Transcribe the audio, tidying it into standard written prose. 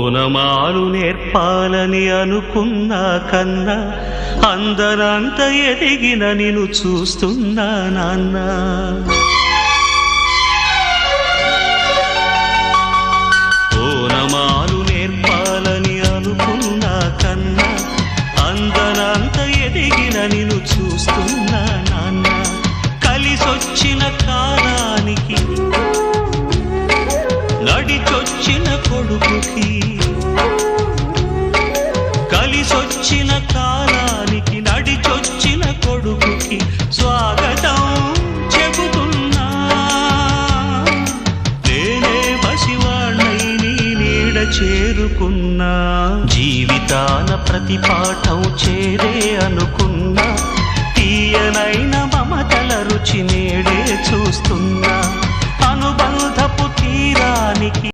ఓనమాలు నేర్పాలని అనుకున్నా కన్నా అందరంత ఎదిగిన నిన్ను చూస్తున్నా నాన్న. ఓనమాలు నేర్పాలని అనుకున్నా కన్నా అందరంత ఎదిగిన నిన్ను చూస్తున్నా నాన్న. కలిసొచ్చిన కాలానికి నడిచొచ్చిన కొడుకుకి, కలిసొచ్చిన కాలానికి నడిచొచ్చిన కొడుకుకి స్వాగతం చెబుతున్నా. నేనే పసివాణ్ణై నీ నీడ చేరుకున్నా. జీవితాన ప్రతి పాఠం చేరే అనుకున్నా. తీయనైన మమతల రుచి నేడే చూస్తున్నా. అనుబంధపు తీరానికి